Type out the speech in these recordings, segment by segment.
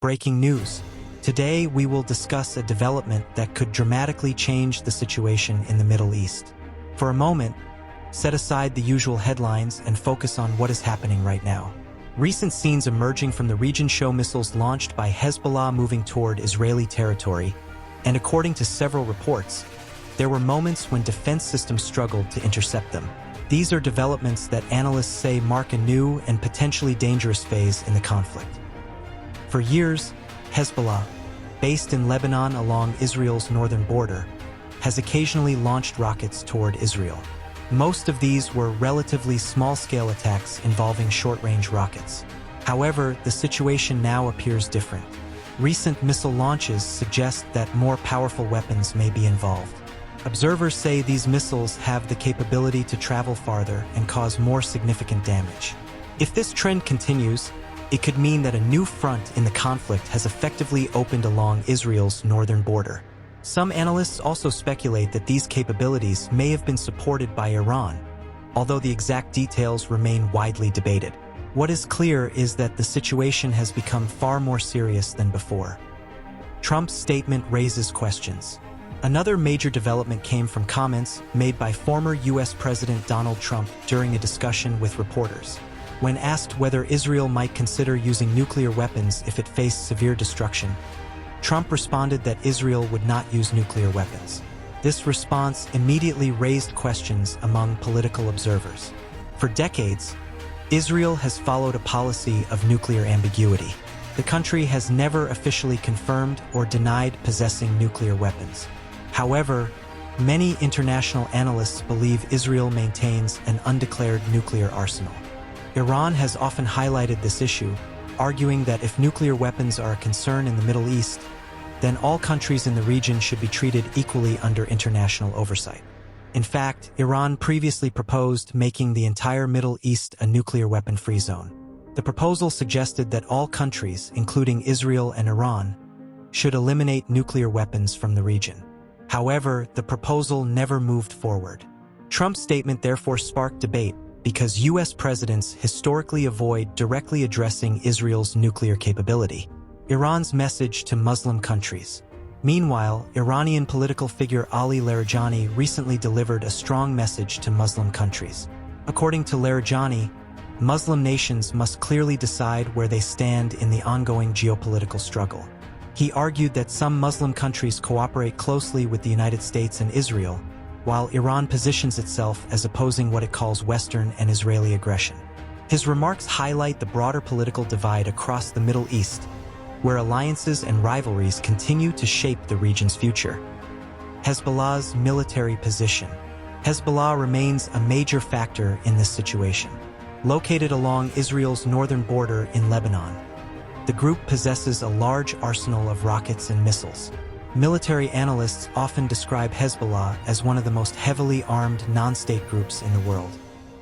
Breaking news. Today we will discuss a development that could dramatically change the situation in the Middle East. For a moment, set aside the usual headlines and focus on what is happening right now. Recent scenes emerging from the region show missiles launched by Hezbollah moving toward Israeli territory, and according to several reports, there were moments when defense systems struggled to intercept them. These are developments that analysts say mark a new and potentially dangerous phase in the conflict. For years, Hezbollah, based in Lebanon along Israel's northern border, has occasionally launched rockets toward Israel. Most of these were relatively small-scale attacks involving short-range rockets. However, the situation now appears different. Recent missile launches suggest that more powerful weapons may be involved. Observers say these missiles have the capability to travel farther and cause more significant damage. If this trend continues, it could mean that a new front in the conflict has effectively opened along Israel's northern border. Some analysts also speculate that these capabilities may have been supported by Iran, although the exact details remain widely debated. What is clear is that the situation has become far more serious than before. Trump's statement raises questions. Another major development came from comments made by former U.S. President Donald Trump during a discussion with reporters. When asked whether Israel might consider using nuclear weapons if it faced severe destruction, Trump responded that Israel would not use nuclear weapons. This response immediately raised questions among political observers. For decades, Israel has followed a policy of nuclear ambiguity. The country has never officially confirmed or denied possessing nuclear weapons. However, many international analysts believe Israel maintains an undeclared nuclear arsenal. Iran has often highlighted this issue, arguing that if nuclear weapons are a concern in the Middle East, then all countries in the region should be treated equally under international oversight. In fact, Iran previously proposed making the entire Middle East a nuclear weapon-free zone. The proposal suggested that all countries, including Israel and Iran, should eliminate nuclear weapons from the region. However, the proposal never moved forward. Trump's statement therefore sparked debate because U.S. presidents historically avoid directly addressing Israel's nuclear capability. Iran's message to Muslim countries. Meanwhile, Iranian political figure Ali Larijani recently delivered a strong message to Muslim countries. According to Larijani, Muslim nations must clearly decide where they stand in the ongoing geopolitical struggle. He argued that some Muslim countries cooperate closely with the United States and Israel, while Iran positions itself as opposing what it calls Western and Israeli aggression. His remarks highlight the broader political divide across the Middle East, where alliances and rivalries continue to shape the region's future. Hezbollah's military position. Hezbollah remains a major factor in this situation. Located along Israel's northern border in Lebanon, the group possesses a large arsenal of rockets and missiles. Military analysts often describe Hezbollah as one of the most heavily armed non-state groups in the world.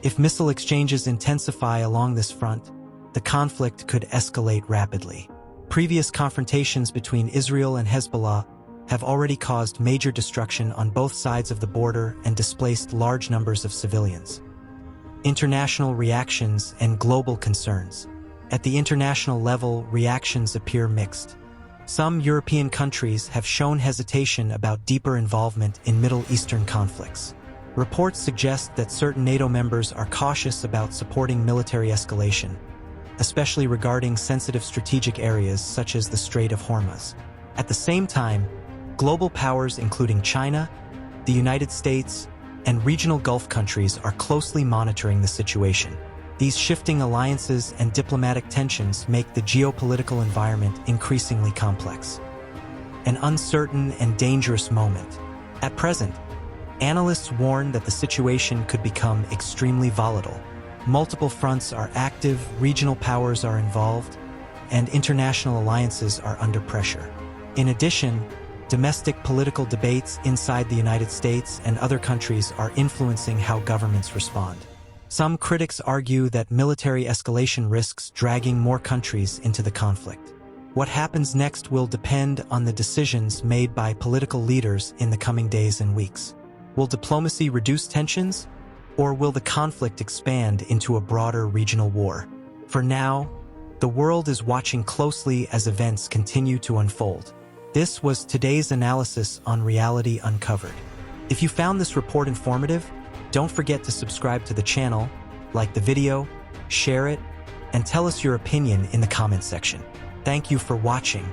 If missile exchanges intensify along this front, the conflict could escalate rapidly. Previous confrontations between Israel and Hezbollah have already caused major destruction on both sides of the border and displaced large numbers of civilians. International reactions and global concerns. At the international level, reactions appear mixed. Some European countries have shown hesitation about deeper involvement in Middle Eastern conflicts. Reports suggest that certain NATO members are cautious about supporting military escalation, especially regarding sensitive strategic areas such as the Strait of Hormuz. At the same time, global powers including China, the United States, and regional Gulf countries are closely monitoring the situation. These shifting alliances and diplomatic tensions make the geopolitical environment increasingly complex. An uncertain and dangerous moment. At present, analysts warn that the situation could become extremely volatile. Multiple fronts are active, regional powers are involved, and international alliances are under pressure. In addition, domestic political debates inside the United States and other countries are influencing how governments respond. Some critics argue that military escalation risks dragging more countries into the conflict. What happens next will depend on the decisions made by political leaders in the coming days and weeks. Will diplomacy reduce tensions, or will the conflict expand into a broader regional war? For now, The world is watching closely as events continue to unfold. This was today's analysis on Reality Uncovered. If you found this report informative, don't forget to subscribe to the channel, like the video, share it, and tell us your opinion in the comment section. Thank you for watching.